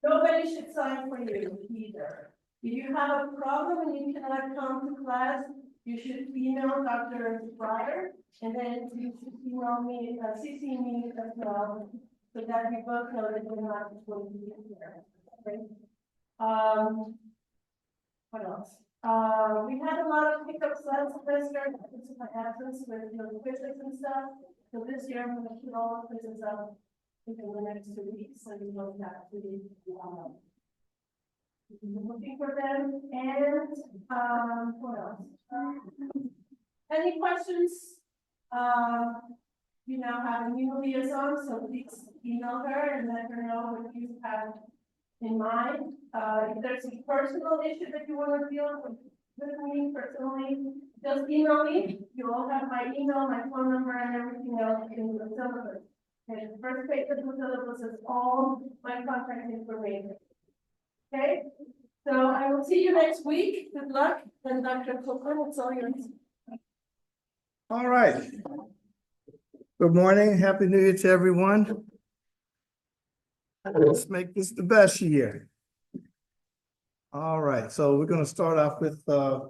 Nobody should sign for you either. If you have a problem and you cannot come to class, you should email Dr. Breyer, and then you should email me, CC me as well, so that we both know that you're not going to be here. Okay? What else? We had a lot of pickups last semester because of my absence with quizzes and stuff. So this year I'm going to put all the quizzes up within the next 2 weeks, so you don't have to be looking for them. And what else? Any questions? You now have a new liaison, so please email her and let her know what you have in mind. If there's a personal issue that you want to deal with me personally, just email me. You all have my email, my phone number, and everything else in the syllabus. And the first page of the syllabus is all my contact information. Okay? So I will see you next week. Good luck. And Dr. Copeland, it's all yours. All right. Good morning. Happy New Year to everyone. Let's make this the best year. All right. So we're going to start off with the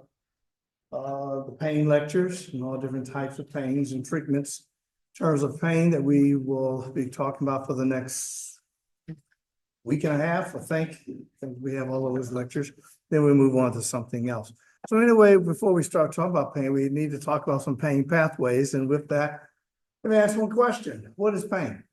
pain lectures and all different types of pains and treatments in terms of pain that we will be talking about for the next week and a half. I think we have all of those lectures. Then we move on to something else. So anyway, before we start talking about pain, we need to talk about some pain pathways. And with that, let me ask one question. What is pain?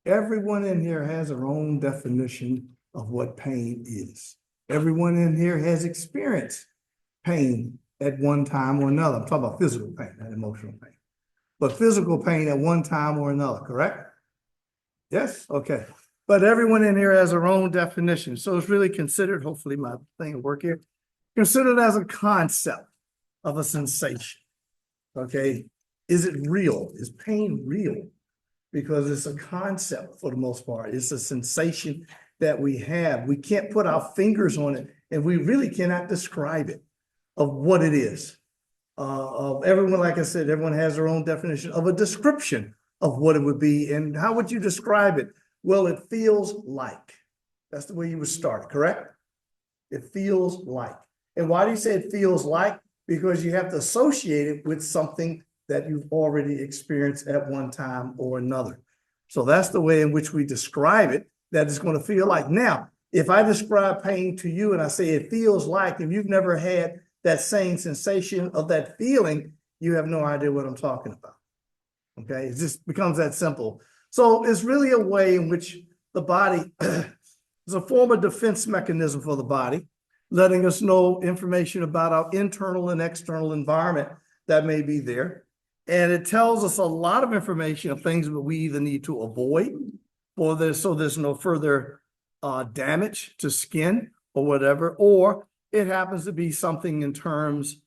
Everyone in here has their own definition of what pain is. Everyone in here has experienced pain at one time or another. I'm talking about physical pain, not emotional pain. But physical pain at one time or another, correct? Yes? Okay. But everyone in here has their own definition. So it's really considered, hopefully my thing will work here, considered as a concept of a sensation. Okay. Is it real? Is pain real? Because it's a concept for the most part. It's a sensation that we have. We can't put our fingers on it, and we really cannot describe it of what it is. Of everyone, like I said, everyone has their own definition of a description of what it would be. And how would you describe it? Well, it feels like. That's the way you would start, correct? It feels like. And why do you say it feels like? Because you have to associate it with something that you've already experienced at one time or another. So that's the way in which we describe it, that it's going to feel like. Now, if I describe pain to you and I say it feels like, if you've never had that same sensation of that feeling, you have no idea what I'm talking about. Okay, it just becomes that simple. So it's really a way in which the body is a form of defense mechanism for the body, letting us know information about our internal and external environment that may be there. And it tells us a lot of information of things that we either need to avoid for this, so there's no further damage to skin or whatever, or it happens to be something in terms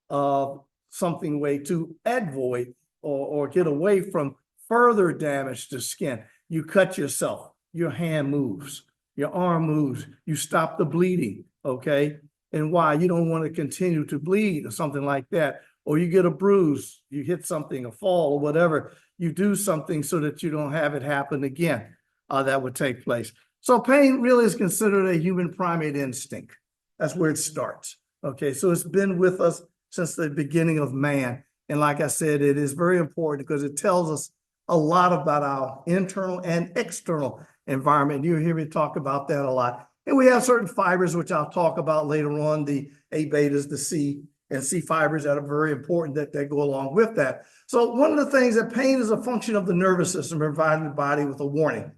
of something way to avoid or get away from further damage to skin. You cut yourself, your hand moves, your arm moves, you stop the bleeding, okay? And why? You don't want to continue to bleed or something like that. Or you get a bruise, you hit something, a fall or whatever, you do something so that you don't have it happen again. That would take place. So pain really is considered a human primate instinct. That's where it starts. Okay, so it's been with us since the beginning of man. And like I said, it is very important because it tells us a lot about our internal and external environment. You hear me talk about that a lot. And we have certain fibers, which I'll talk about later on, the A betas, the C and C fibers that are very important that go along with that. So one of the things that pain is a function of the nervous system, providing the body with a warning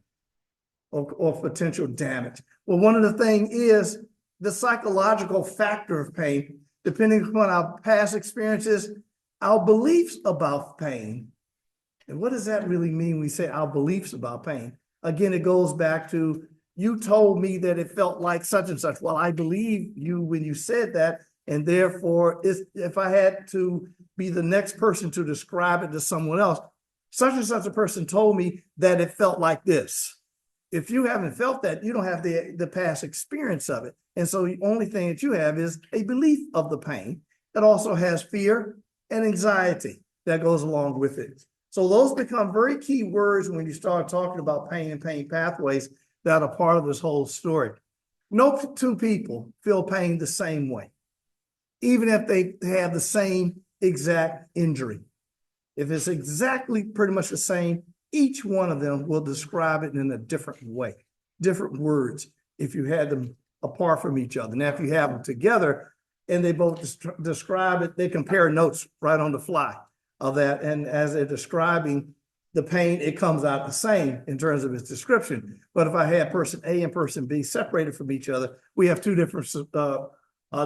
or potential damage. Well, one of the things is the psychological factor of pain, depending upon our past experiences, our beliefs about pain. And what does that really mean when we say our beliefs about pain? Again, it goes back to, you told me that it felt like such and such. Well, I believe you when you said that. And therefore, if I had to be the next person to describe it to someone else, such and such a person told me that it felt like this. If you haven't felt that, you don't have the past experience of it. And so the only thing that you have is a belief of the pain. It also has fear and anxiety that goes along with it. So those become very key words when you start talking about pain and pain pathways that are part of this whole story. No two people feel pain the same way, even if they have the same exact injury. If it's exactly pretty much the same, each one of them will describe it in a different way, different words, if you had them apart from each other. Now, if you have them together and they both describe it, they compare notes right on the fly of that. And as they're describing the pain, it comes out the same in terms of its description. But if I had person A and person B separated from each other, we have two different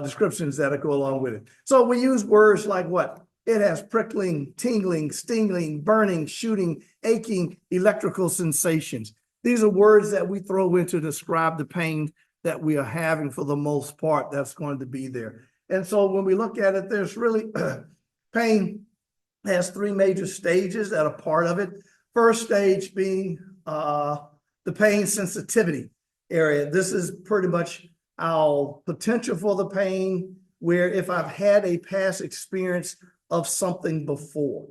descriptions that go along with it. So we use words like what? It has prickling, tingling, stinging, burning, shooting, aching, electrical sensations. These are words that we throw in to describe the pain that we are having for the most part that's going to be there. And so when we look at it, there's really pain has three major stages that are part of it. First stage being the pain sensitivity area. This is pretty much our potential for the pain, where if I've had a past experience of something before,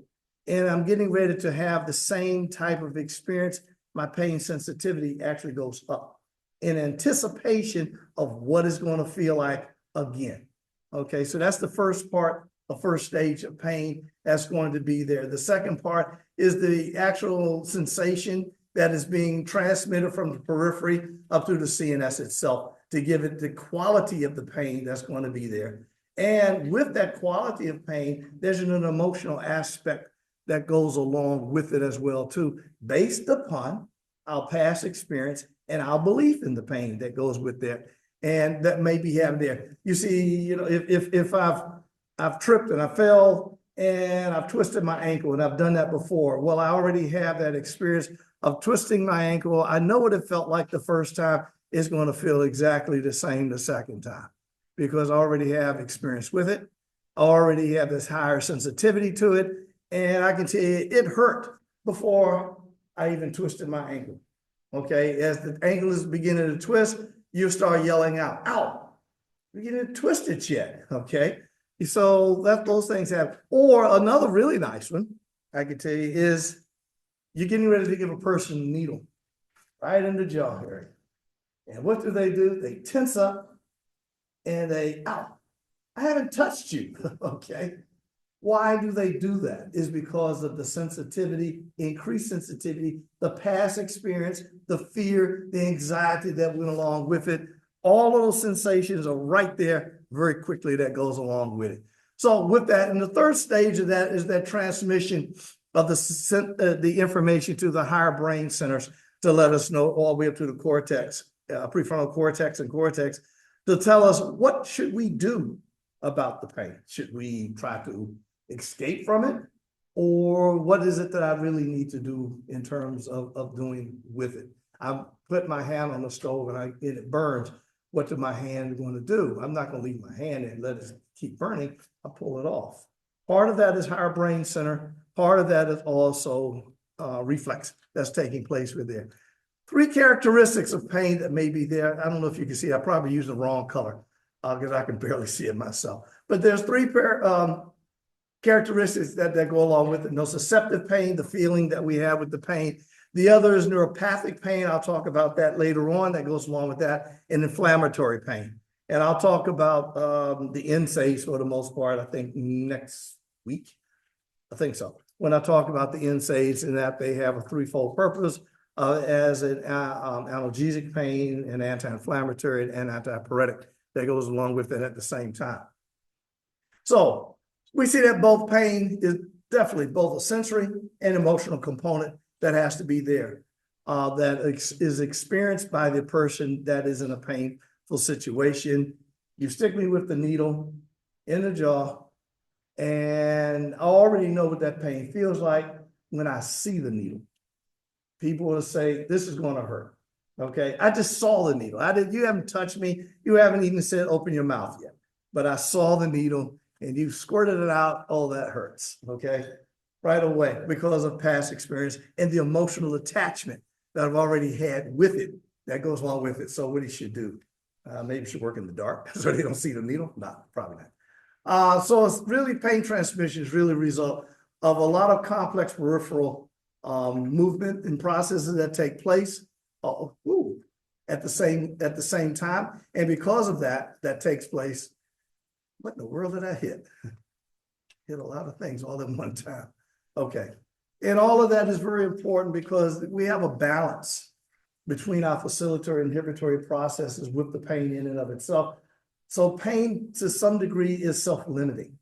and I'm getting ready to have the same type of experience, my pain sensitivity actually goes up in anticipation of what it's going to feel like again. Okay, so that's the first part, the first stage of pain that's going to be there. The second part is the actual sensation that is being transmitted from the periphery up through the CNS itself to give it the quality of the pain that's going to be there. And with that quality of pain, there's an emotional aspect that goes along with it as well too, based upon our past experience and our belief in the pain that goes with that. And that may be having there. You see, if I've tripped and I fell and I've twisted my ankle, and I've done that before. Well, I already have that experience of twisting my ankle. I know what it felt like the first time. It's going to feel exactly the same the second time, because I already have experience with it. I already have this higher sensitivity to it. And I can tell you, it hurt before I even twisted my ankle. Okay, as the ankle is beginning to twist, you start yelling out, ow, you didn't twist it yet, okay? So those things happen. Or another really nice one, I can tell you, is you're getting ready to give a person a needle right in the jaw area. And what do? They tense up and ow, I haven't touched you, okay? Why do they do that? Is because of the sensitivity, increased sensitivity, the past experience, the fear, the anxiety that went along with it. All of those sensations are right there very quickly that goes along with it. So with that, and the third stage of that is that transmission of the information to the higher brain centers to let us know all the way up to the cortex, prefrontal cortex and cortex, to tell us what should we do about the pain. Should we try to escape from it? Or what is it that I really need to do in terms of doing with it? I put my hand on the stove and it burns. What is my hand going to do? I'm not going to leave my hand and let it keep burning. I pull it off. Part of that is higher brain center. Part of that is also reflex that's taking place with there. Three characteristics of pain that may be there. I don't know if you can see, I probably used the wrong color because I can barely see it myself. But there's three characteristics that go along with it. Nociceptive pain, the feeling that we have with the pain. The other is neuropathic pain. I'll talk about that later on. That goes along with that. And inflammatory pain. And I'll talk about the NSAIDs for the most part, I think next week. I think so. When I talk about the NSAIDs, and that they have a threefold purpose as an analgesic pain, an anti-inflammatory, and antipyretic that goes along with it at the same time. So we see that both pain is definitely both a sensory and emotional component that has to be there, that is experienced by the person that is in a painful situation. You stick me with the needle in the jaw, and I already know what that pain feels like when I see the needle. People will say, this is going to hurt. Okay, I just saw the needle. You haven't touched me. You haven't even said open your mouth yet, but I saw the needle and you squirted it out. Oh, that hurts. Okay, right away because of past experience and the emotional attachment that I've already had with it that goes along with it. So what you should do, maybe you should work in the dark so they don't see the needle. No, probably not. So it's really pain transmission is really a result of a lot of complex peripheral movement and processes that take place at the same time. And because of that takes place. What in the world did I hit? Hit a lot of things all at one time. Okay. And all of that is very important because we have a balance between our facilitatory and inhibitory processes with the pain in and of itself. So pain to some degree is self-limiting.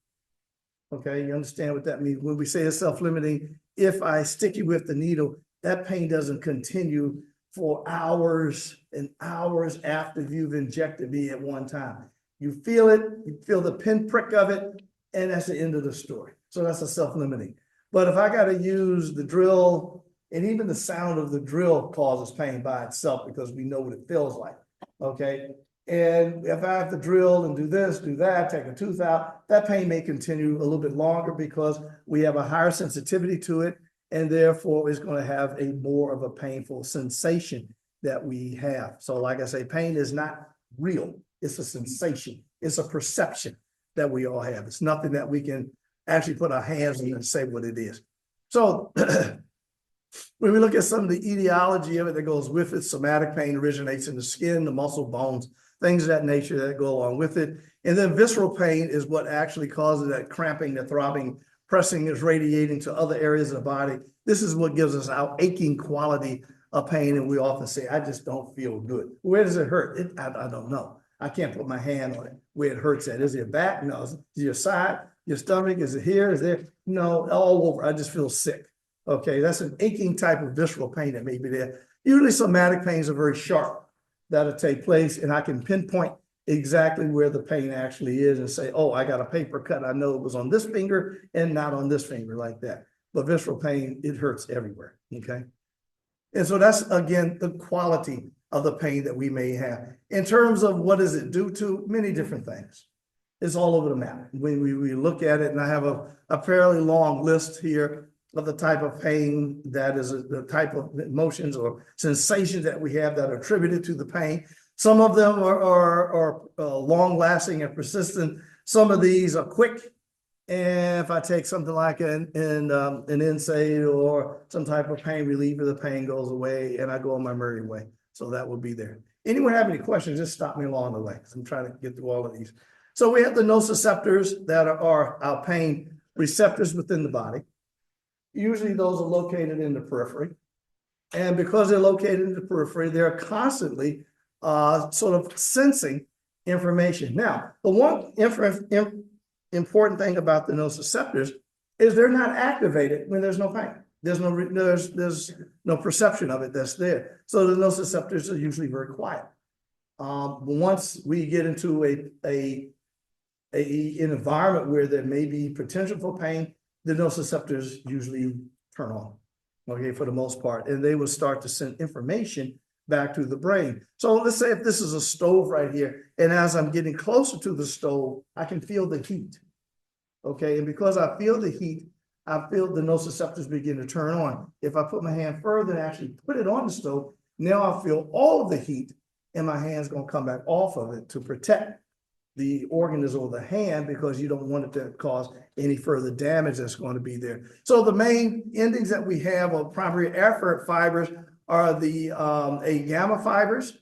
Okay, you understand what that means? When we say it's self-limiting, if I stick you with the needle, that pain doesn't continue for hours and hours after you've injected me at one time. You feel it, you feel the pinprick of it, and that's the end of the story. So that's a self-limiting. But if I got to use the drill, and even the sound of the drill causes pain by itself because we know what it feels like, okay? And if I have to drill and do this, do that, take a tooth out, that pain may continue a little bit longer because we have a higher sensitivity to it, and therefore it's going to have a more of a painful sensation that we have. So like I say, pain is not real. It's a sensation. It's a perception that we all have. It's nothing that we can actually put our hands on and say what it is. So when we look at some of the etiology of it that goes with it, somatic pain originates in the skin, the muscle, bones, things of that nature that go along with it. And then visceral pain is what actually causes that cramping, the throbbing, pressing is radiating to other areas of the body. This is what gives us our aching quality of pain. And we often say, I just don't feel good. Where does it hurt? I don't know. I can't put my hand on it where it hurts at. Is it your back? No. Is it your side? Your stomach? Is it here? Is there? No, all over. I just feel sick. Okay, that's an aching type of visceral pain that may be there. Usually somatic pains are very sharp. That'll take place, and I can pinpoint exactly where the pain actually is and say, oh, I got a paper cut. I know it was on this finger and not on this finger like that. But visceral pain, it hurts everywhere, okay? And so that's, again, the quality of the pain that we may have. In terms of what does it do to, many different things. It's all over the map. When we look at it, and I have a fairly long list here of the type of pain that is the type of emotions or sensations that we have that are attributed to the pain. Some of them are long lasting and persistent. Some of these are quick. And if I take something like an NSAID or some type of pain reliever, the pain goes away and I go on my merry way. So that will be there. Anyone have any questions, just stop me along the way. I'm trying to get through all of these. So we have the nociceptors that are our pain receptors within the body. Usually those are located in the periphery. And because they're located in the periphery, they're constantly sort of sensing information. Now, the one important thing about the nociceptors is they're not activated when there's no pain. There's no perception of it that's there. So the nociceptors are usually very quiet. Once we get into an environment where there may be potential for pain, the nociceptors usually turn on, okay, for the most part, and they will start to send information back to the brain. So let's say if this is a stove right here, and as I'm getting closer to the stove, I can feel the heat, okay? And because I feel the heat, I feel the nociceptors begin to turn on. If I put my hand further and actually put it on the stove, now I feel all of the heat, and my hand's gonna come back off of it to protect the organism or the hand because you don't want it to cause any further damage that's going to be there. So the main endings that we have of primary afferent fibers are the A gamma fibers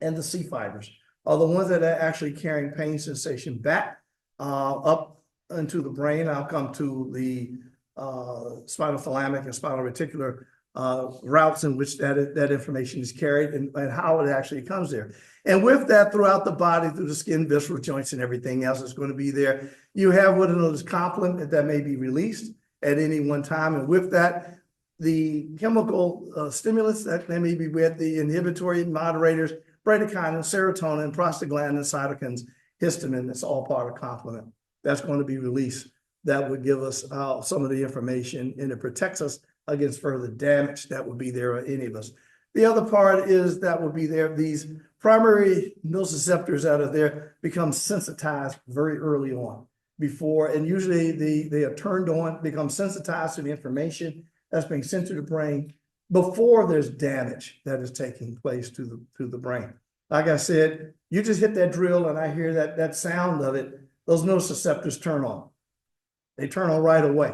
and the C fibers are the ones that are actually carrying pain sensation back up into the brain. I'll come to the spinothalamic and spinal reticular routes in which that information is carried and how it actually comes there. And with that, throughout the body, through the skin, visceral joints, and everything else is going to be there. You have what is complement that may be released at any one time. And with that, the chemical stimulants that they may be with the inhibitory moderators, bradykinin, serotonin, prostaglandin, cytokines, histamine, that's all part of complement. That's going to be released. That would give us some of the information, and it protects us against further damage that would be there on any of us. The other part is that would be there. These primary nociceptors that are there become sensitized very early on before, and usually they are turned on, become sensitized to the information that's being sent to the brain before there's damage that is taking place to the brain. Like I said, you just hit that drill and I hear that sound of it, those nociceptors turn on. They turn on right away.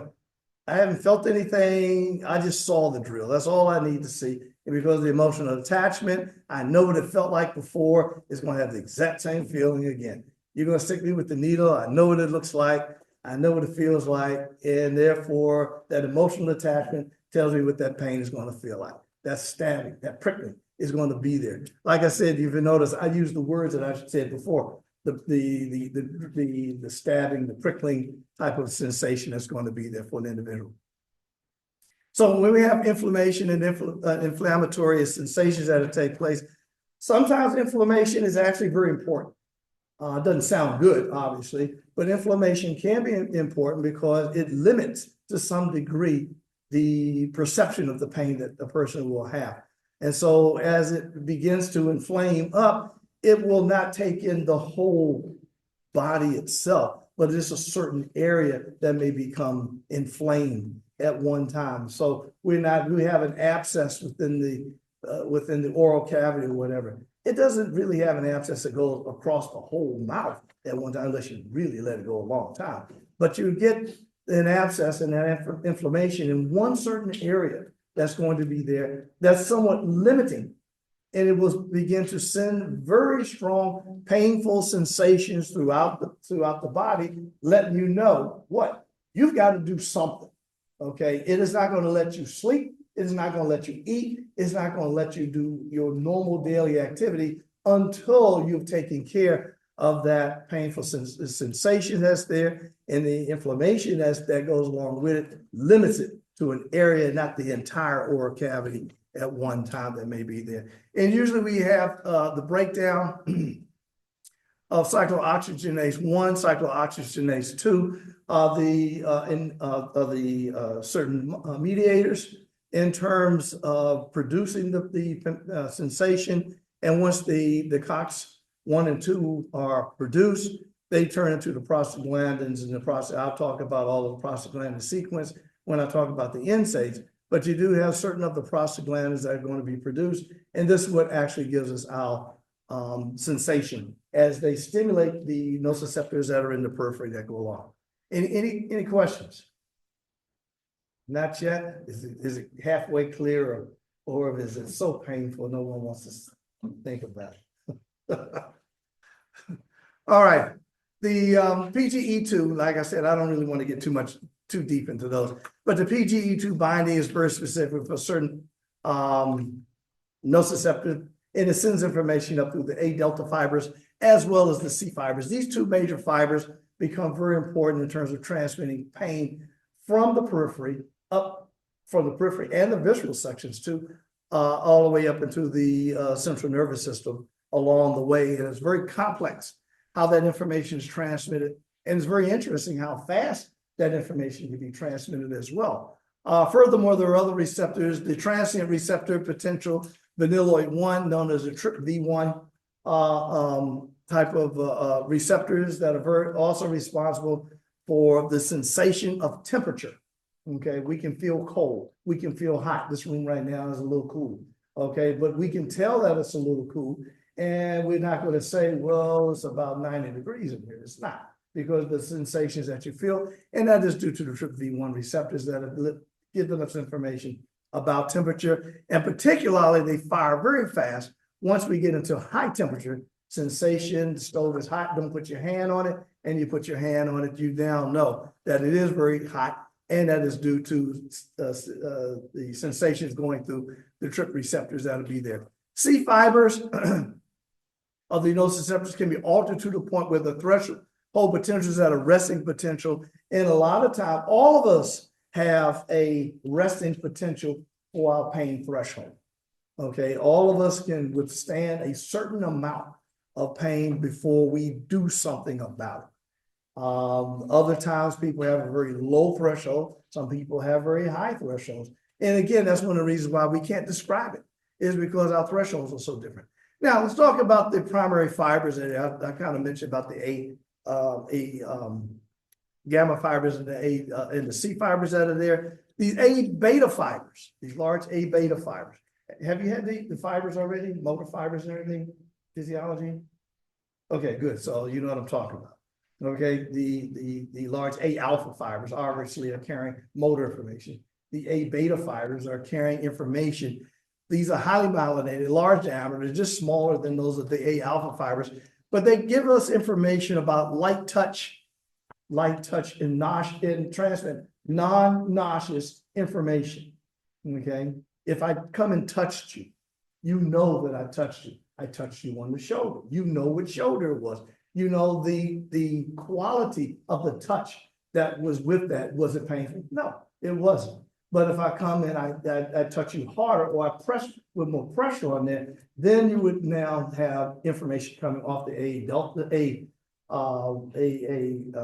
I haven't felt anything. I just saw the drill. That's all I need to see. And because of the emotional attachment, I know what it felt like before. It's going to have the exact same feeling again. You're going to stick me with the needle. I know what it looks like. I know what it feels like. And therefore, that emotional attachment tells me what that pain is going to feel like. That stabbing, that prickling is going to be there. Like I said, you've noticed I used the words that I said before. The stabbing, the prickling type of sensation that's going to be there for an individual. So when we have inflammation and inflammatory sensations that take place, sometimes inflammation is actually very important. It doesn't sound good, obviously, but inflammation can be important because it limits to some degree the perception of the pain that the person will have. And so as it begins to inflame up, it will not take in the whole body itself, but it's a certain area that may become inflamed at one time. So we have an abscess within the oral cavity or whatever. It doesn't really have an abscess that goes across the whole mouth at one time, unless you really let it go a long time. But you get an abscess and that inflammation in one certain area that's going to be there, that's somewhat limiting. And it will begin to send very strong, painful sensations throughout the body, letting you know what you've got to do something. Okay, it is not going to let you sleep. It is not going to let you eat. It's not going to let you do your normal daily activity until you've taken care of that painful sensation that's there, and the inflammation that goes along with it limits it to an area, not the entire oral cavity at one time that may be there. And usually we have the breakdown of cyclooxygenase 1, cyclooxygenase 2, the certain mediators in terms of producing the sensation. And once the COX 1 and 2 are produced, they turn into the prostaglandins, and I'll talk about all of the prostaglandin sequence when I talk about the NSAIDs. But you do have certain of the prostaglandins that are going to be produced, and this is what actually gives us our sensation as they stimulate the nociceptors that are in the periphery that go along. Any questions? Not yet? Is it halfway clear, or is it so painful no one wants to think about it? All right. The PGE2, like I said, I don't really want to get too deep into those, but the PGE2 binding is very specific for certain nociceptor, and it sends information up through the A delta fibers as well as the C fibers. These two major fibers become very important in terms of transmitting pain from the periphery and the visceral sections too, all the way up into the central nervous system along the way. And it's very complex how that information is transmitted. And it's very interesting how fast that information can be transmitted as well. Furthermore, there are other receptors, the transient receptor potential vanilloid 1, known as a TRPV1 type of receptors that are also responsible for the sensation of temperature. Okay, we can feel cold, we can feel hot. This room right now is a little cool. Okay, but we can tell that it's a little cool, and we're not going to say, well, it's about 90 degrees in here. It's not, because the sensations that you feel, and that is due to the TRPV1 receptors that give them this information about temperature, and particularly they fire very fast once we get into high temperature sensation. The stove is hot, don't put your hand on it, and you put your hand on it, you now know that it is very hot, and that is due to the sensations going through the TRP receptors that'll be there. C fibers of the nociceptors can be altered to the point where the threshold potential is at a resting potential, and a lot of time, all of us have a resting potential for our pain threshold. Okay, all of us can withstand a certain amount of pain before we do something about it. Other times people have a very low threshold. Some people have very high thresholds. And again, that's one of the reasons why we can't describe it, is because our thresholds are so different. Now, let's talk about the primary fibers. And I kind of mentioned about the gamma fibers and the C fibers that are there. These A beta fibers, these large A beta fibers. Have you had the fibers already? Motor fibers and everything? Physiology? Okay, good. So you know what I'm talking about. Okay, the large A alpha fibers obviously are carrying motor information. The A beta fibers are carrying information. These are highly myelinated, large diameter, just smaller than those of the A alpha fibers, but they give us information about light touch and transmit non-nauseous information. Okay, if I come and touched you, you know that I touched you. I touched you on the shoulder. You know what shoulder it was. You know the quality of the touch that was with that. Was it painful? No, it wasn't. But if I come and I touch you harder, or I press with more pressure on there, then you would now have information coming off the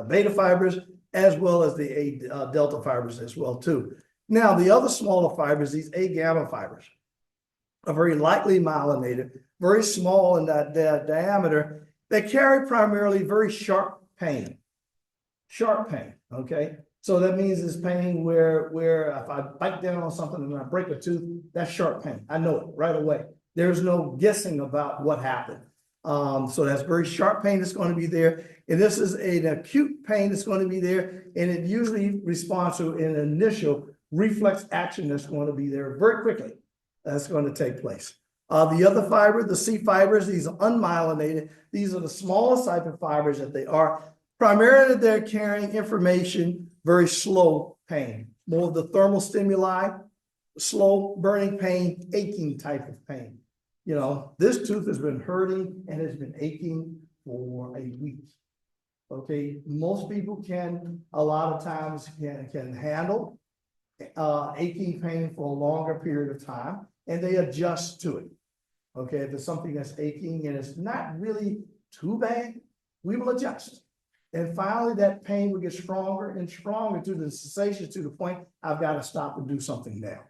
beta fibers, as well as the delta fibers as well too. Now the other smaller fibers, these A gamma fibers, are very lightly myelinated, very small in that diameter. They carry primarily very sharp pain. Okay? So that means it's pain where if I bite down on something and I break a tooth, that's sharp pain. I know it right away. There's no guessing about what happened. So that's very sharp pain that's going to be there. And this is an acute pain that's going to be there. And it usually responds to an initial reflex action that's going to be there very quickly. That's going to take place. The other fiber, the C fibers, these are unmyelinated. These are the smallest type of fibers that they are. Primarily, they're carrying information, very slow pain, more of the thermal stimuli, slow burning pain, aching type of pain. You know, this tooth has been hurting and has been aching for a week. Okay, most people can, a lot of times can handle aching pain for a longer period of time, and they adjust to it. Okay, if it's something that's aching and it's not really too bad, we will adjust. And finally, that pain will get stronger and stronger to the sensation, to the point I've got to stop and do something now.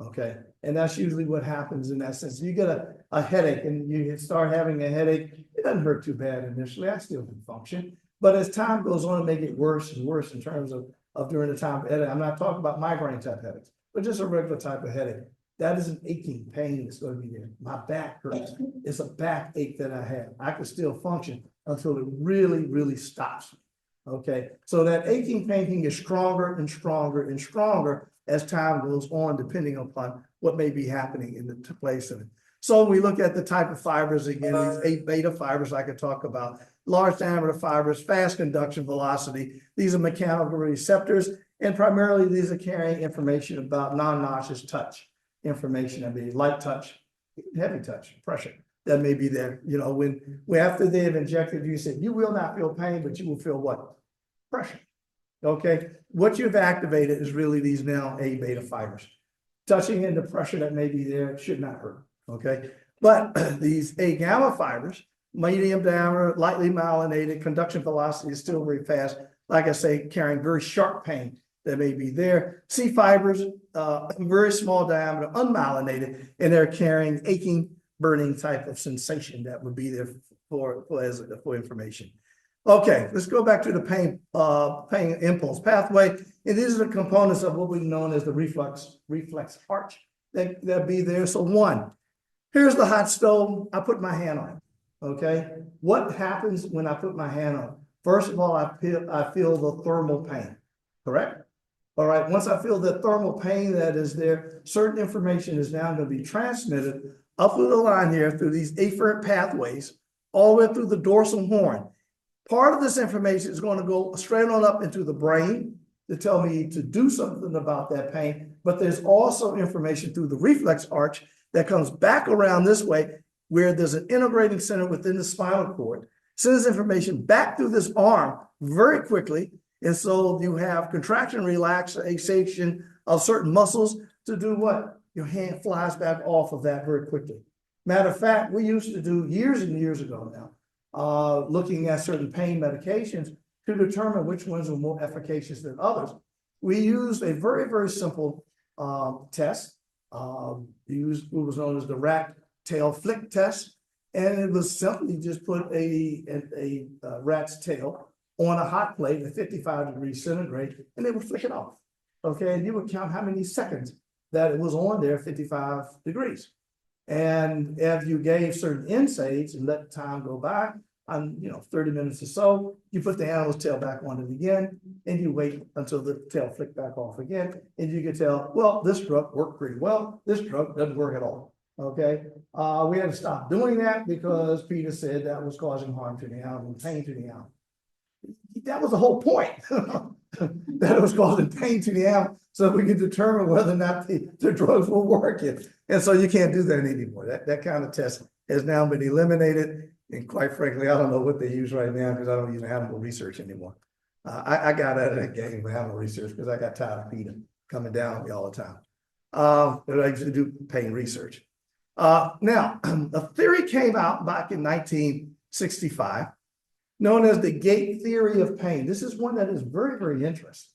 Okay, and that's usually what happens in that sense. You get a headache and you start having a headache. It doesn't hurt too bad initially. I still can function. But as time goes on, it may get worse and worse in terms of during the time of headache. I'm not talking about migraine type headaches, but just a regular type of headache. That is an aching pain that's going to be there. My back hurts. It's a backache that I have. I can still function until it really, really stops. Okay, so that aching pain can get stronger and stronger and stronger as time goes on, depending upon what may be happening in the place of it. So we look at the type of fibers again, these 8 beta fibers I could talk about, large diameter fibers, fast conduction velocity. These are mechanical receptors, and primarily these are carrying information about non-nauseous touch information. I mean, light touch, heavy touch, pressure that may be there. You know, when after they've injected you, said you will not feel pain, but you will feel what? Pressure. Okay, what you've activated is really these now A beta fibers. Touching into pressure that may be there should not hurt. Okay, but these A gamma fibers, medium diameter, lightly myelinated, conduction velocity is still very fast. Like I say, carrying very sharp pain that may be there. C fibers, very small diameter, unmyelinated, and they're carrying aching, burning type of sensation that would be there for information. Okay, let's go back to the pain impulse pathway. And these are the components of what we've known as the reflex arch that be there. So one, here's the hot stove. I put my hand on it. Okay, what happens when I put my hand on it? First of all, I feel the thermal pain, correct? All right, once I feel the thermal pain that is there, certain information is now going to be transmitted up through the line here, through these afferent pathways, all the way through the dorsal horn. Part of this information is going to go straight on up into the brain to tell me to do something about that pain. But there's also information through the reflex arch that comes back around this way, where there's an integrating center within the spinal cord, sends information back through this arm very quickly. And so you have contraction, relaxation of certain muscles to do what? Your hand flies back off of that very quickly. Matter of fact, we used to do years and years ago now, looking at certain pain medications to determine which ones were more efficacious than others. We used a very, very simple test. Used what was known as the rat tail flick test. And it was simply just put a rat's tail on a hot plate at 55 degrees centigrade, and they would flick it off. Okay, and you would count how many seconds that it was on there, 55 degrees. And if you gave certain NSAIDs and let time go by, on, 30 minutes or so, you put the animal's tail back on it again, and you wait until the tail flick back off again, and you can tell, well, this drug worked pretty well, this drug doesn't work at all, okay? We had to stop doing that because Peter said that was causing harm to the animal and pain to the animal. That was the whole point, that it was causing pain to the animal, so we could determine whether or not the drugs were working. And so you can't do that anymore. That kind of test has now been eliminated. And quite frankly, I don't know what they use right now because I don't use animal research anymore. I got out of that game with animal research because I got tired of Peter coming down on me all the time. But I used to do pain research. Now, a theory came out back in 1965 known as the gate theory of pain. This is one that is very, very interesting.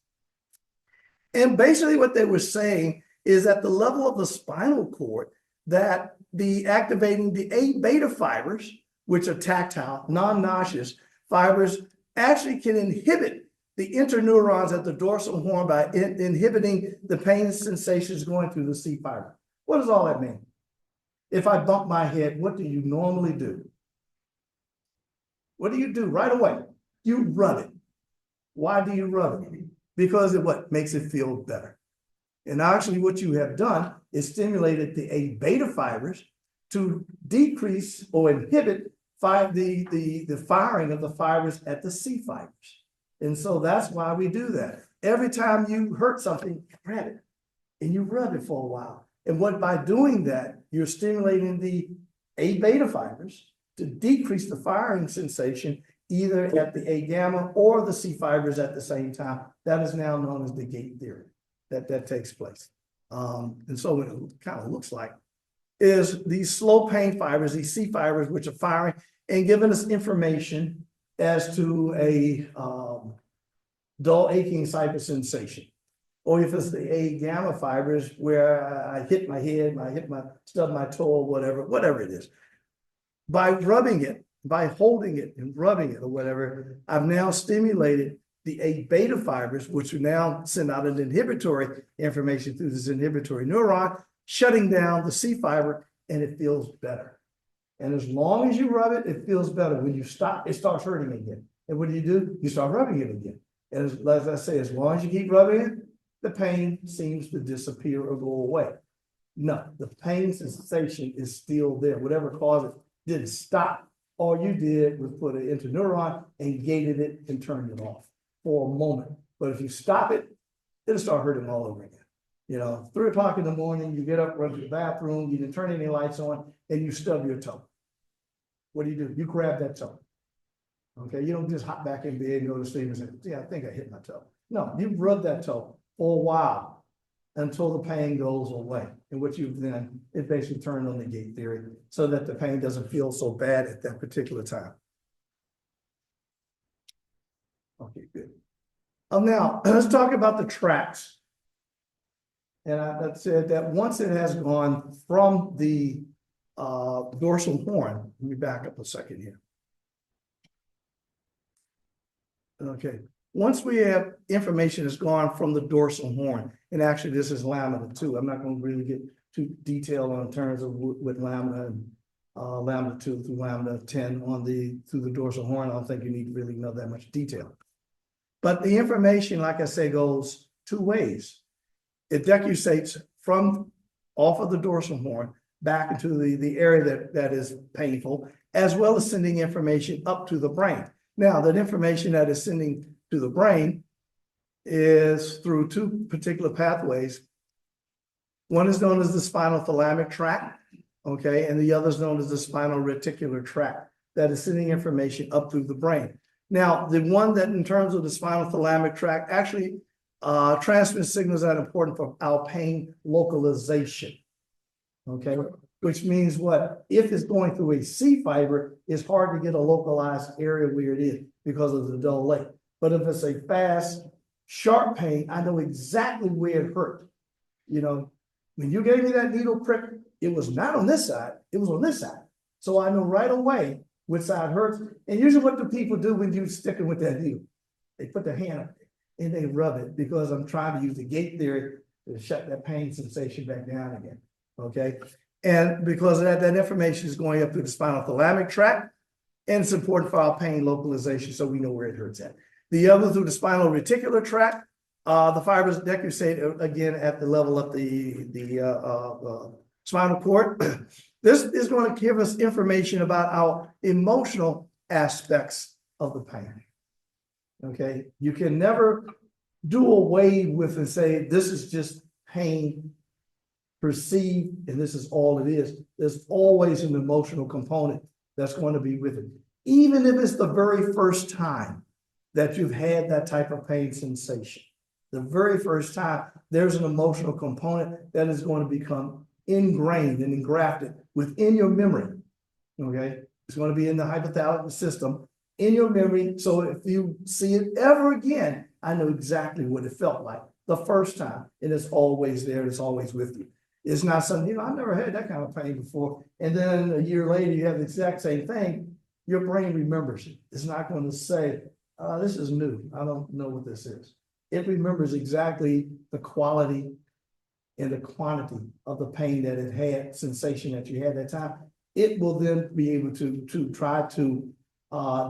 And basically what they were saying is at the level of the spinal cord that the activating the A beta fibers, which are tactile, non-noxious fibers, actually can inhibit the interneurons at the dorsal horn by inhibiting the pain sensations going through the C fiber. What does all that mean? If I bump my head, what do you normally do? What do you do right away? You rub it. Why do you rub it? Because it what makes it feel better. And actually what you have done is stimulated the A beta fibers to decrease or inhibit the firing of the fibers at the C fibers. And so that's why we do that. Every time you hurt something, grab it and you rub it for a while. And by doing that, you're stimulating the A beta fibers to decrease the firing sensation either at the A gamma or the C fibers at the same time. That is now known as the gate theory that takes place. And so what it kind of looks like is these slow pain fibers, these C fibers, which are firing and giving us information as to a dull aching type of sensation. Or if it's the A gamma fibers where I hit my head, stub my toe or whatever it is. By rubbing it, by holding it and rubbing it or whatever, I've now stimulated the A beta fibers, which will now send out an inhibitory information through this inhibitory neuron, shutting down the C fiber, and it feels better. And as long as you rub it, it feels better. When you stop, it starts hurting again. And what do? You start rubbing it again. And as I say, as long as you keep rubbing it, the pain seems to disappear or go away. No, the pain sensation is still there. Whatever caused it didn't stop. All you did was put an interneuron and gated it and turned it off for a moment. But if you stop it, it'll start hurting all over again. 3 o'clock in the morning, you get up, run to the bathroom, you didn't turn any lights on, and you stub your toe. What do? You grab that toe. Okay, you don't just hop back in bed and go to sleep and say, yeah, I think I hit my toe. No, you rub that toe for a while until the pain goes away. And what you've then, it basically turned on the gate theory so that the pain doesn't feel so bad at that particular time. Okay, good. Now, let's talk about the tracts. And I said that once it has gone from the dorsal horn, let me back up a second here. Okay, once we have information that's gone from the dorsal horn, and actually this is lamina 2. I'm not going to really get too detailed on terms of with lamina and lamina 2 through lamina 10 through the dorsal horn. I don't think you need to really know that much detail. But the information, like I say, goes 2 ways. It decussates from off of the dorsal horn back into the area that is painful, as well as sending information up to the brain. Now, that information that is sending to the brain is through 2 particular pathways. One is known as the spinal thalamic tract, okay, and the other is known as the spinal reticular tract that is sending information up through the brain. Now, the one that in terms of the spinal thalamic tract actually transmits signals that are important for our pain localization, okay? Which means what? If it's going through a C fiber, it's hard to get a localized area where it is because of the dull lake. But if it's a fast, sharp pain, I know exactly where it hurt. When you gave me that needle prick, it was not on this side, it was on this side. So I know right away which side hurts. And usually what do people do when you're sticking with that needle? They put their hand up and they rub it because I'm trying to use the gate theory to shut that pain sensation back down again, okay? And because of that information is going up through the spinal thalamic tract, And it's important for our pain localization so we know where it hurts at. The other through the spinal reticular tract, the fibers decussate again at the level of the spinal cord. This is going to give us information about our emotional aspects of the pain. Okay, you can never do away with and say this is just pain perceived and this is all it is. There's always an emotional component that's going to be with it. Even if it's the very first time that you've had that type of pain sensation, the very first time, there's an emotional component that is going to become ingrained and engrafted within your memory. Okay, it's going to be in the hypothalamus system in your memory. So if you see it ever again, I know exactly what it felt like the first time, and it's always there. It's always with you. It's not something, I never had that kind of pain before. And then a year later, you have the exact same thing. Your brain remembers it. It's not going to say, this is new. I don't know what this is. It remembers exactly the quality and the quantity of the pain that it had, sensation that you had that time. It will then be able to try to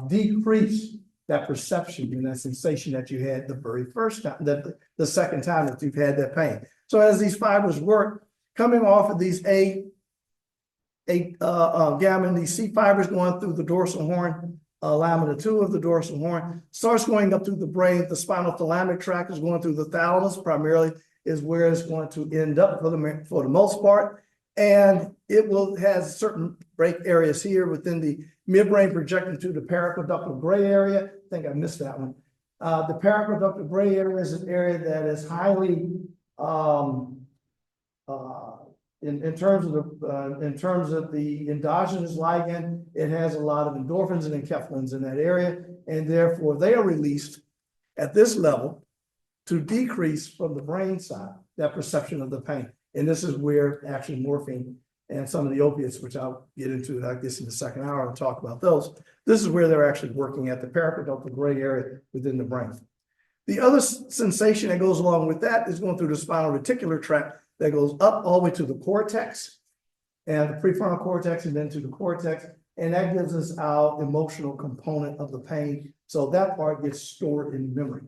decrease that perception and that sensation that you had the very first time, that the second time that you've had that pain. So as these fibers work, coming off of these gamma and these C fibers going through the dorsal horn, lamina 2 of the dorsal horn, starts going up through the brain. The spinal thalamic tract is going through the thalamus, primarily is where it's going to end up for the most part. And it will has certain break areas here within the midbrain projecting to the paracaudal gray area. I think I missed that one. The paracaudal gray area is an area that is highly in terms of the endogenous ligand, it has a lot of endorphins and enkephalins in that area, and therefore they are released at this level to decrease from the brain side that perception of the pain. And this is where actually morphine and some of the opiates, which I'll get into, I guess, in the second hour and talk about those. This is where they're actually working at the paracaudal gray area within the brain. The other sensation that goes along with that is going through the spinal reticular tract that goes up all the way to the cortex and the prefrontal cortex and then to the cortex. And that gives us our emotional component of the pain. So that part gets stored in memory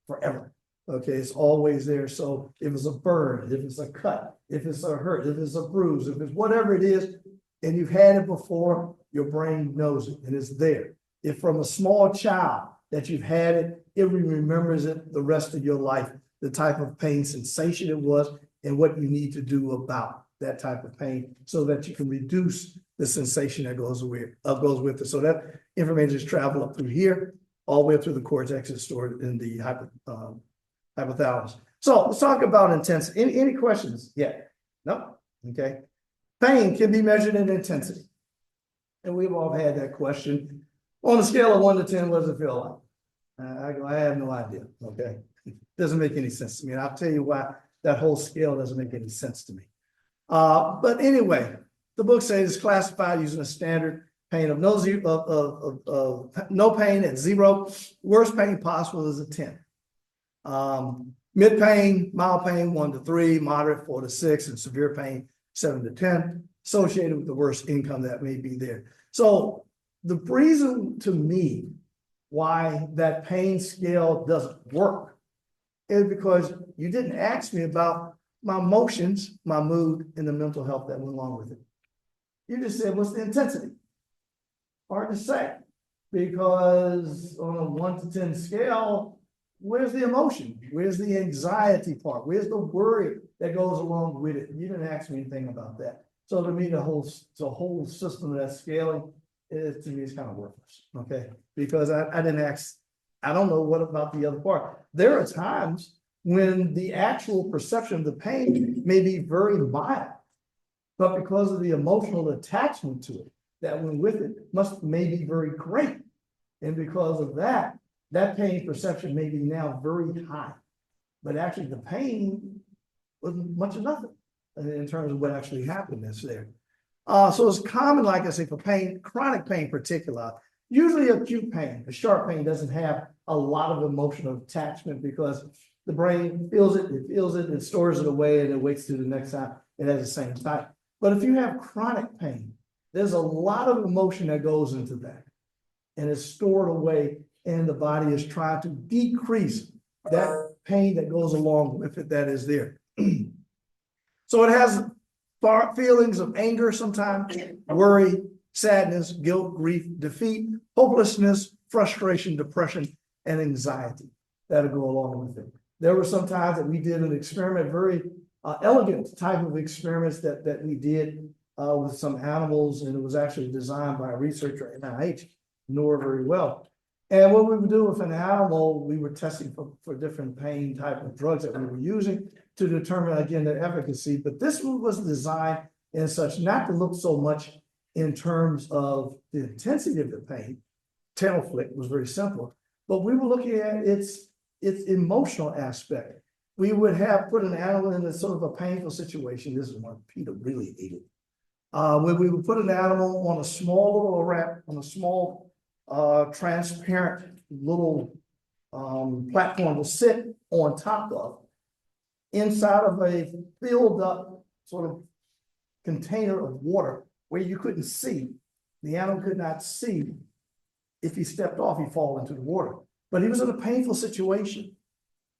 forever. Okay, it's always there. So if it's a burn, if it's a cut, if it's a hurt, if it's a bruise, if it's whatever it is, and you've had it before, your brain knows it and it's there. If from a small child that you've had it, it remembers it the rest of your life, the type of pain sensation it was and what you need to do about that type of pain so that you can reduce the sensation that goes with it. So that information is travel up through here, all the way up through the cortex and stored in the hypothalamus. So let's talk about intensity. Any questions yet? No? Okay. Pain can be measured in intensity. And we've all had that question. On a scale of 1 to 10, what does it feel like? I have no idea. Okay. It doesn't make any sense to me. And I'll tell you why that whole scale doesn't make any sense to me. But anyway, the book says it's classified using a standard pain of no pain at 0. Worst pain possible is a 10. Mid pain, mild pain 1 to 3, moderate 4 to 6, and severe pain 7 to 10, associated with the worst income that may be there. So the reason to me why that pain scale doesn't work is because you didn't ask me about my emotions, my mood, and the mental health that went along with it. You just said, what's the intensity? Hard to say, because on a 1 to 10 scale, where's the emotion? Where's the anxiety part? Where's the worry that goes along with it? You didn't ask me anything about that. So to me, the whole system of that scaling is, to me, is kind of worthless. Okay, because I didn't ask. I don't know what about the other part. There are times when the actual perception of the pain may be very mild, but because of the emotional attachment to it that went with it, may be very great, and because of that, that pain perception may be now very high, but actually the pain was much of nothing in terms of what actually happened that's there. So it's common, like I say, for pain, chronic pain in particular, usually acute pain. A sharp pain doesn't have a lot of emotional attachment because the brain feels it stores it away, and it waits till the next time it has the same type. But if you have chronic pain, there's a lot of emotion that goes into that. and it's stored away, and the body is trying to decrease that pain that goes along with it that is there. So it has feelings of anger sometimes, worry, sadness, guilt, grief, defeat, hopelessness, frustration, depression, and anxiety that'll go along with it. There were some times that we did an experiment, very elegant type of experiments that we did with some animals, and it was actually designed by a researcher at NIH, knew her very well. And what we would do with an animal, we were testing for different pain type of drugs that we were using to determine, again, their efficacy. But this one was designed in such not to look so much in terms of the intensity of the pain. Tail flick was very simple, but we were looking at its emotional aspect. We would have put an animal in a sort of a painful situation. This is one Peter really hated. Where we would put an animal on a small little wrap, on a small transparent little platform to sit on top of, inside of a filled up sort of container of water where you couldn't see. The animal could not see. If he stepped off, he'd fall into the water. But he was in a painful situation.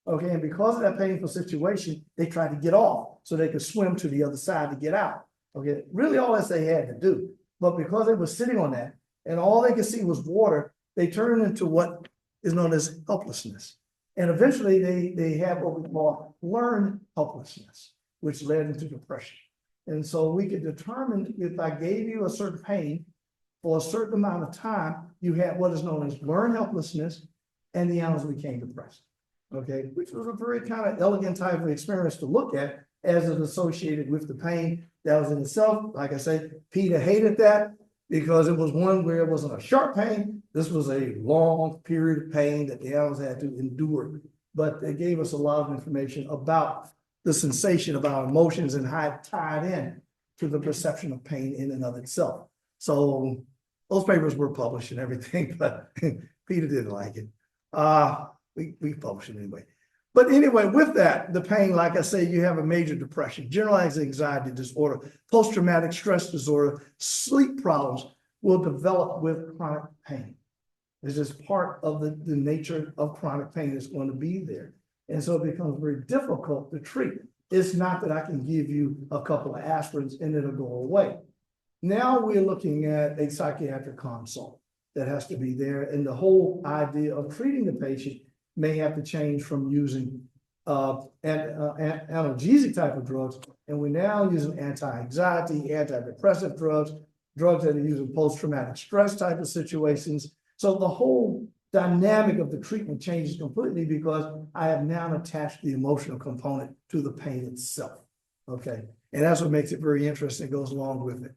Okay, and because of that painful situation, they tried to get off so they could swim to the other side to get out. Okay, really all that they had to do. But because they were sitting on that and all they could see was water, they turned into what is known as helplessness. And eventually they had what we call learned helplessness, which led into depression. And so we could determine if I gave you a certain pain for a certain amount of time, you had what is known as learned helplessness, and the animals became depressed. Okay, which was a very kind of elegant type of experience to look at as it associated with the pain that was in itself. Like I said, Peter hated that because it was one where it wasn't a sharp pain. This was a long period of pain that the animals had to endure. But it gave us a lot of information about the sensation of our emotions and how it tied in to the perception of pain in and of itself. So those papers were published and everything, but Peter didn't like it. We published it anyway. But anyway, with that, the pain, like I say, you have a major depression, generalized anxiety disorder, post-traumatic stress disorder, sleep problems will develop with chronic pain. It's just part of the nature of chronic pain that's going to be there. And so it becomes very difficult to treat. It's not that I can give you a couple of aspirins and it'll go away. Now we're looking at a psychiatric consult that has to be there. And the whole idea of treating the patient may have to change from using analgesic type of drugs. And we're now using anti-anxiety, antidepressant drugs, drugs that are used in post-traumatic stress type of situations. So the whole dynamic of the treatment changes completely because I have now attached the emotional component to the pain itself. Okay. And that's what makes it very interesting. It goes along with it.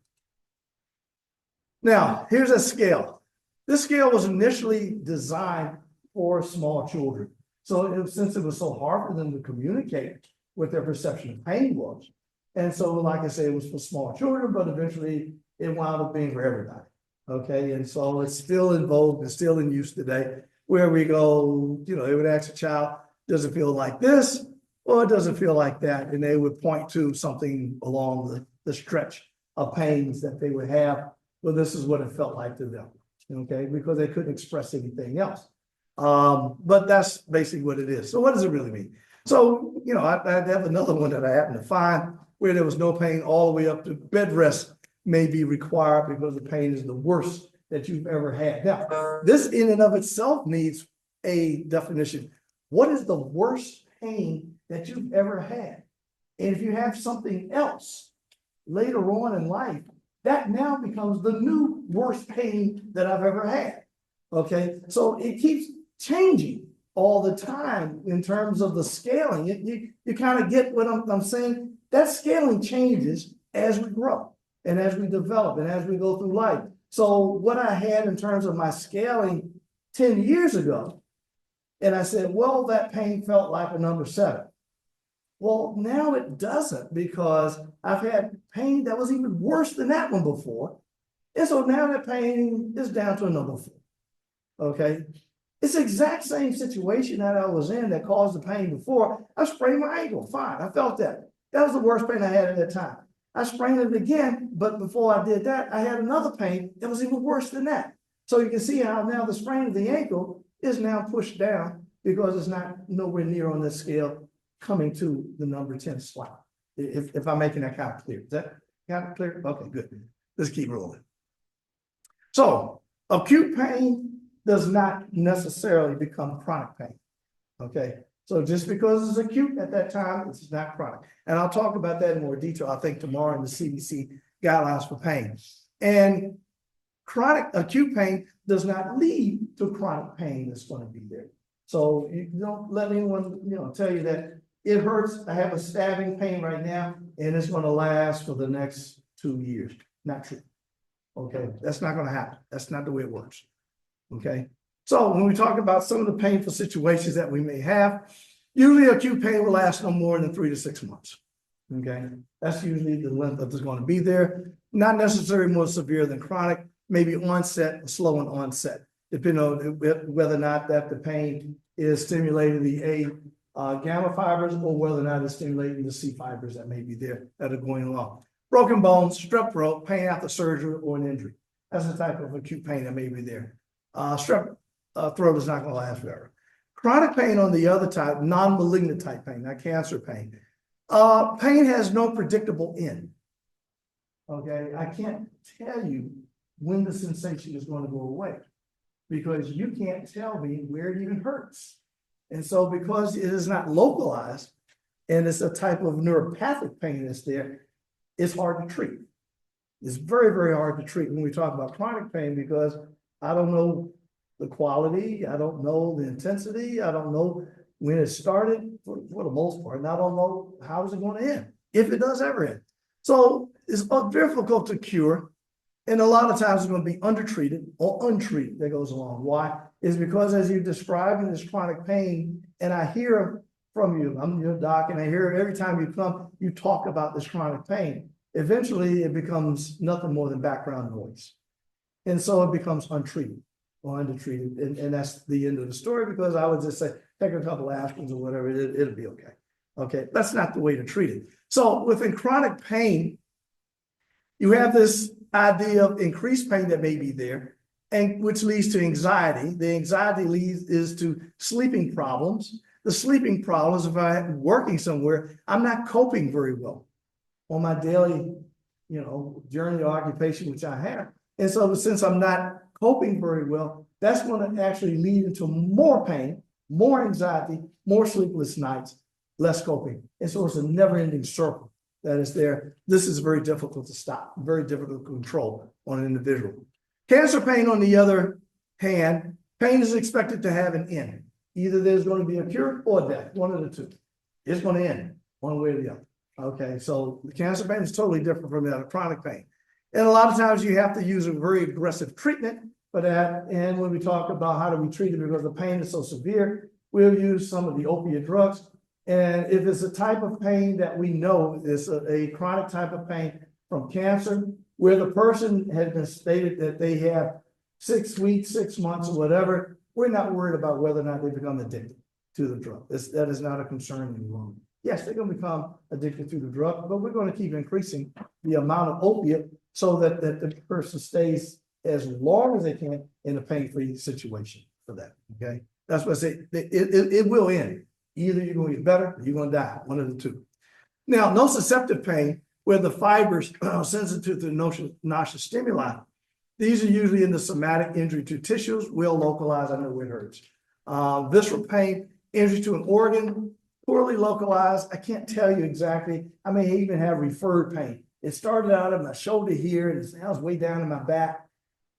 Now, here's a scale. This scale was initially designed for small children. So since it was so hard for them to communicate what their perception of pain was. And so, like I said, it was for small children, but eventually it wound up being for everybody. Okay, and so it's still in vogue and still in use today, where we go, you know, they would ask a child, does it feel like this? Or does it feel like that? And they would point to something along the stretch of pains that they would have. Well, this is what it felt like to them. Okay, because they couldn't express anything else. But that's basically what it is. So what does it really mean? So, you know, I have another one that I happened to find where there was no pain all the way up to bed rest may be required because the pain is the worst that you've ever had. Now, this in and of itself needs a definition. What is the worst pain that you've ever had? And if you have something else later on in life, that now becomes the new worst pain that I've ever had. Okay, so it keeps changing all the time in terms of the scaling. You kind of get what I'm saying? That scaling changes as we grow and as we develop and as we go through life. So what I had in terms of my scaling 10 years ago, and I said, well, that pain felt like a number 7. Well, now it doesn't because I've had pain that was even worse than that one before. And so now that pain is down to a number 4. Okay. It's the exact same situation that I was in that caused the pain before. I sprained my ankle. Fine. I felt that. That was the worst pain I had at that time. I sprained it again, but before I did that, I had another pain that was even worse than that. So you can see how now the sprain of the ankle is now pushed down because it's not nowhere near on this scale coming to the number 10 slot. If I'm making that kind of clear. Is that kind of clear? Okay, good. Let's keep rolling. So acute pain does not necessarily become chronic pain. Okay, so just because it's acute at that time, it's not chronic. And I'll talk about that in more detail, I think, tomorrow in the CDC guidelines for pain. And chronic acute pain does not lead to chronic pain that's going to be there. So you don't let anyone, tell you that it hurts. I have a stabbing pain right now, and it's going to last for the next 2 years. Not true. Okay, that's not going to happen. That's not the way it works. Okay, so when we talk about some of the painful situations that we may have, usually acute pain will last no more than 3 to 6 months. Okay, that's usually the length that is going to be there. Not necessarily more severe than chronic, maybe onset, slow in onset, depending on whether or not that the pain is stimulating the gamma fibers or whether or not it's stimulating the C fibers that may be there that are going along. Broken bones, strep throat, pain after surgery or an injury. That's the type of acute pain that may be there. Strep throat is not going to last forever. Chronic pain on the other type, non-malignant type pain, not cancer pain. Pain has no predictable end. Okay, I can't tell you when the sensation is going to go away because you can't tell me where it even hurts. And so because it is not localized and it's a type of neuropathic pain that's there, it's hard to treat. It's very, very hard to treat when we talk about chronic pain because I don't know the quality, I don't know the intensity, I don't know when it started for the most part, and I don't know how is it going to end, if it does ever end. So it's difficult to cure, and a lot of times it's going to be undertreated or untreated that goes along. Why? Is because as you're describing this chronic pain, and I hear from you, I'm your doc, and I hear every time you come, you talk about this chronic pain. Eventually, it becomes nothing more than background noise. And so it becomes untreated or undertreated. And that's the end of the story because I would just say, take a couple of aspirins or whatever, it'll be okay. Okay, that's not the way to treat it. So within chronic pain, you have this idea of increased pain that may be there, and which leads to anxiety. The anxiety leads to sleeping problems. The sleeping problems, if I'm working somewhere, I'm not coping very well on my daily, journey or occupation, which I have. And so since I'm not coping very well, that's going to actually lead into more pain, more anxiety, more sleepless nights, less coping. And so it's a never-ending circle that is there. This is very difficult to stop, very difficult to control on an individual. Cancer pain, on the other hand, pain is expected to have an end. Either there's going to be a cure or death, one of the two. It's going to end one way or the other. Okay, so the cancer pain is totally different from that of chronic pain. And a lot of times you have to use a very aggressive treatment for that. And when we talk about how do we treat it because the pain is so severe, we'll use some of the opiate drugs. And if it's a type of pain that we know is a chronic type of pain from cancer, where the person has been stated that they have 6 weeks, 6 months, or whatever, we're not worried about whether or not they become addicted to the drug. That is not a concern any longer. Yes, they're going to become addicted to the drug, but we're going to keep increasing the amount of opiate so that the person stays as long as they can in a pain-free situation for that. Okay, that's what I say. It will end. Either you're going to get better or you're going to die. One of the two. Now, nociceptive pain, where the fibers are sensitive to noxious stimuli, these are usually in the somatic injury to tissues, well localized. I know where it hurts. Visceral pain, injury to an organ, poorly localized. I can't tell you exactly. I may even have referred pain. It started out at my shoulder here and it's now it's way down in my back.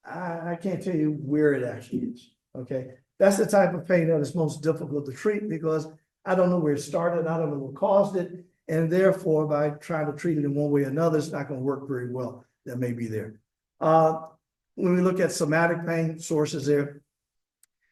I can't tell you where it actually is. Okay. That's the type of pain that is most difficult to treat because I don't know where it started. I don't know what caused it. And therefore, by trying to treat it in one way or another, it's not going to work very well. That may be there. When we look at somatic pain sources there,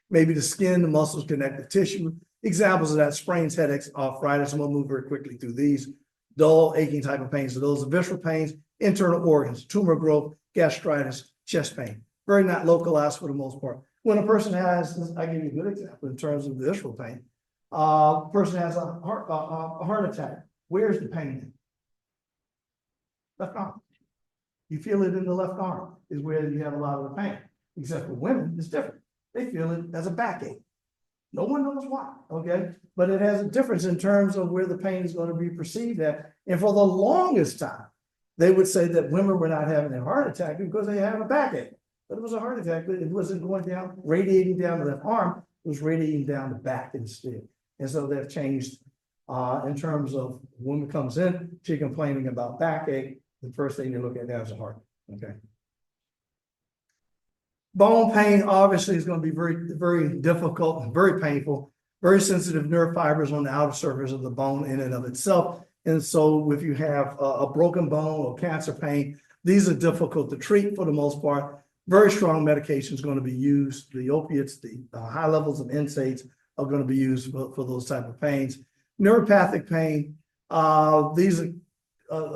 maybe the skin, the muscles, connective tissue. Examples of that: sprains, headaches, arthritis. I'm going to move very quickly through these. Dull, aching type of pains. So those are visceral pains, internal organs, tumor growth, gastritis, chest pain. Very not localized for the most part. When a person has, I give you a good example in terms of visceral pain. Person has a heart attack. Where's the pain in? Left arm. You feel it in the left arm is where you have a lot of the pain. except for women, it's different. They feel it as a backache. No one knows why, okay? But it has a difference in terms of where the pain is going to be perceived at. And for the longest time, they would say that women were not having a heart attack because they have a backache. But it was a heart attack, but it wasn't going down, radiating down to the arm, it was radiating down the back instead. And so they've changed in terms of when woman comes in, she complaining about backache, the first thing they look at now is a heart, okay? Bone pain obviously is going to be very, very difficult and very painful, very sensitive nerve fibers on the outer surface of the bone in and of itself. And so if you have a broken bone or cancer pain, these are difficult to treat for the most part. Very strong medication is going to be used. The opiates, the high levels of NSAIDs are going to be used for those type of pains. Neuropathic pain, these are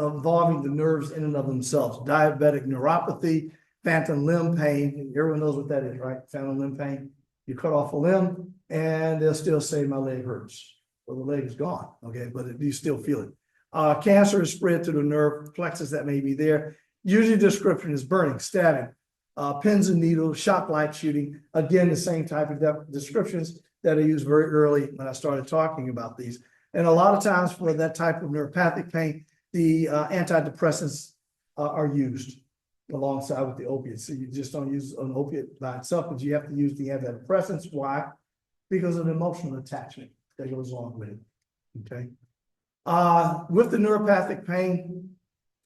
involving the nerves in and of themselves. Diabetic neuropathy, phantom limb pain, everyone knows what that is, right? Phantom limb pain. You cut off a limb and they'll still say my leg hurts. Well, the leg is gone, okay, but you still feel it. Cancer is spread to the nerve plexus that may be there. Usually the description is burning, stabbing, pins and needles, shock light shooting. Again, the same type of descriptions that I used very early when I started talking about these. And a lot of times for that type of neuropathic pain, the antidepressants are used alongside with the opiates. So you just don't use an opiate by itself, but you have to use the antidepressants. Why? Because of the emotional attachment that goes along with it. Okay. With the neuropathic pain,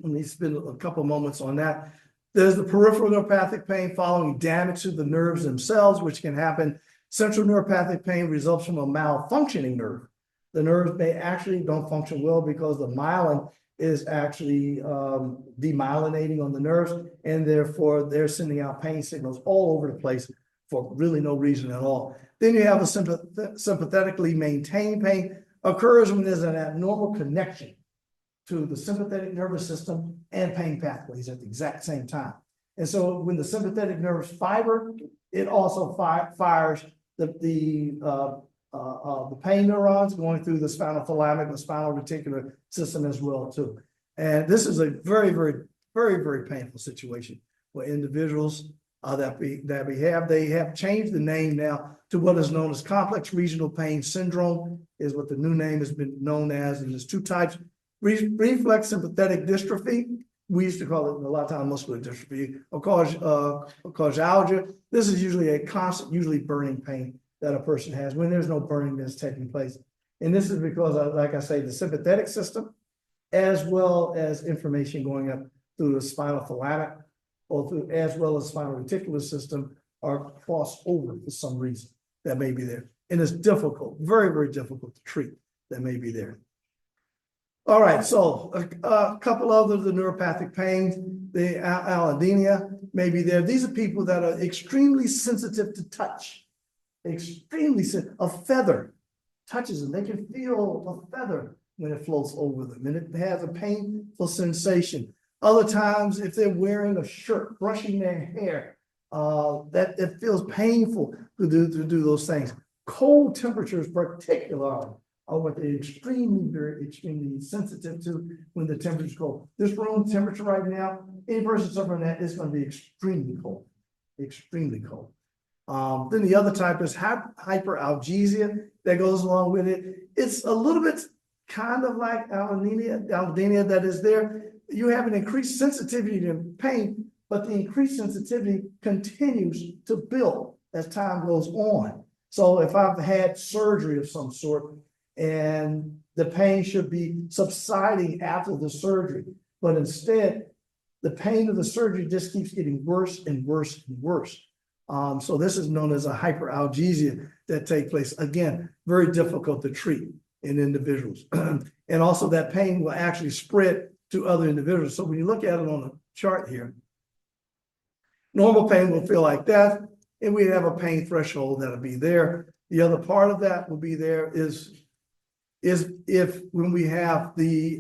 let me spend a couple moments on that. There's the peripheral neuropathic pain following damage to the nerves themselves, which can happen. Central neuropathic pain results from a malfunctioning nerve. The nerves may actually don't function well because the myelin is actually demyelinating on the nerves, and therefore they're sending out pain signals all over the place for really no reason at all. Then you have a sympathetically maintained pain occurs when there's an abnormal connection to the sympathetic nervous system and pain pathways at the exact same time. And so when the sympathetic nerves fiber, it also fires the pain neurons going through the spinal thalamic and spinal reticular system as well too. And this is a very, very, very, very painful situation for individuals that we have. They have changed the name now to what is known as complex regional pain syndrome, is what the new name has been known as. And there's two types: reflex sympathetic dystrophy. We used to call it a lot of times muscular dystrophy, or causalgia. This is usually a constant, usually burning pain that a person has when there's no burning that's taking place. And this is because, like I say, the sympathetic system, as well as information going up through the spinal thalamic, or through, as well as spinal reticular system, are crossed over for some reason that may be there. And it's difficult, very, very difficult to treat that may be there. All right, so a couple of the neuropathic pains, the allodynia may be there. These are people that are extremely sensitive to touch, extremely sensitive. A feather touches them, they can feel a feather when it floats over them, and it has a painful sensation. Other times, if they're wearing a shirt, brushing their hair, that it feels painful to do those things. Cold temperatures, particularly, are what they're extremely sensitive to when the temperature's cold. This room temperature right now, any person suffering that is going to be extremely cold, extremely cold. Then the other type is hyperalgesia that goes along with it. It's a little bit kind of like allodynia that is there. You have an increased sensitivity to pain, but the increased sensitivity continues to build as time goes on. So if I've had surgery of some sort and the pain should be subsiding after the surgery, but instead the pain of the surgery just keeps getting worse and worse and worse. So this is known as a hyperalgesia that take place. Again, very difficult to treat in individuals. And also that pain will actually spread to other individuals. So when you look at it on the chart here, normal pain will feel like that, and we have a pain threshold that'll be there. The other part of that will be there is if when we have the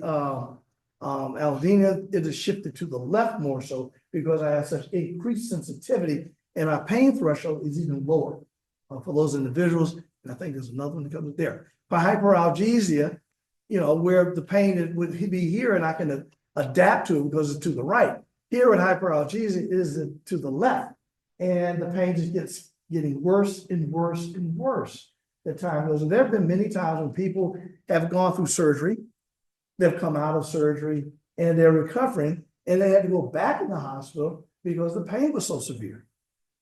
allodynia, it is shifted to the left more so because I have such increased sensitivity and my pain threshold is even lower for those individuals. And I think there's another one that comes there. For hyperalgesia, you know, where the pain would be here and I can adapt to it because it's to the right. Here with hyperalgesia is to the left. And the pain just gets getting worse and worse and worse as time goes. And there have been many times when people have gone through surgery, they've come out of surgery and they're recovering, and they had to go back in the hospital because the pain was so severe.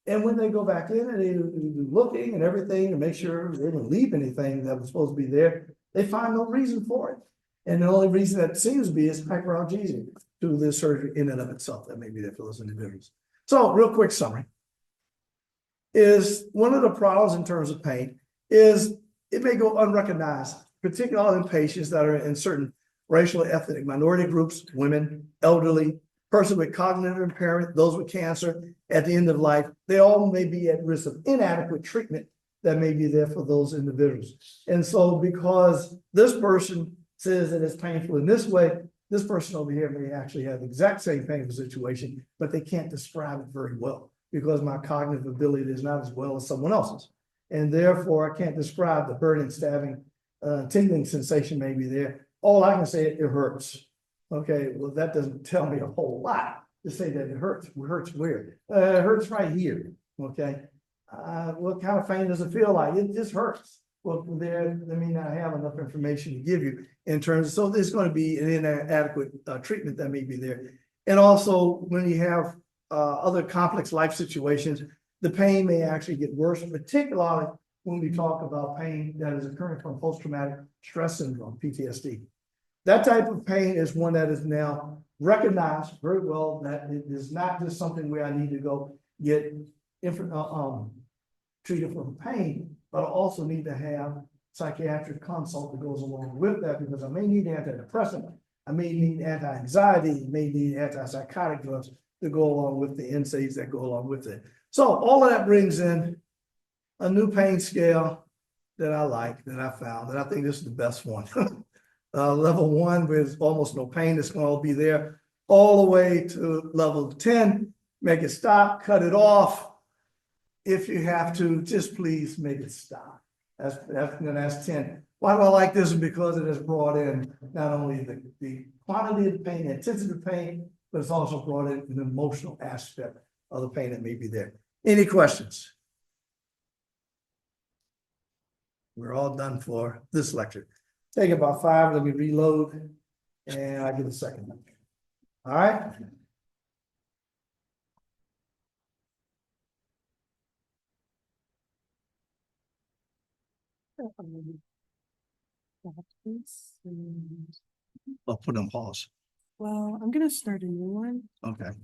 And when they go back in and they do looking and everything to make sure they didn't leave anything that was supposed to be there, they find no reason for it. And the only reason that seems to be is hyperalgesia to the surgery in and of itself that may be there for those individuals. So real quick summary is one of the problems in terms of pain is it may go unrecognized, particularly in patients that are in certain racial, ethnic minority groups, women, elderly, person with cognitive impairment, those with cancer at the end of life. They all may be at risk of inadequate treatment that may be there for those individuals. And so because this person says that it's painful in this way, this person over here may actually have the exact same painful situation, but they can't describe it very well because my cognitive ability is not as well as someone else's. And therefore I can't describe the burning, stabbing, tingling sensation may be there. All I can say is it hurts. Okay, well, that doesn't tell me a whole lot to say that it hurts. It hurts where? It hurts right here. Okay. What kind of pain does it feel like? It just hurts. Well, there, I may not have enough information to give you in terms of, so there's going to be an inadequate treatment that may be there. And also when you have other complex life situations, the pain may actually get worse, particularly when we talk about pain that is occurring from post-traumatic stress syndrome, PTSD. That type of pain is one that is now recognized very well, that it is not just something where I need to go get treated for pain, but I also need to have psychiatric consult that goes along with that, because I may need antidepressant, I may need anti-anxiety, may need antipsychotic drugs to go along with the NSAIDs that go along with it. So all of that brings in a new pain scale that I like, that I found, and I think this is the best one. Level 1 with almost no pain, it's going to be there all the way to level 10. Make it stop, cut it off. If you have to, just please make it stop. That's 10. Why do I like this? Because it has brought in not only the quantity of the pain, the intensity of the pain, but it's also brought in an emotional aspect of the pain that may be there. Any questions? We're all done for this lecture. Take about 5, let me reload, and I get a second one. All right. I'll put on pause. Well, I'm gonna start a new one. Okay.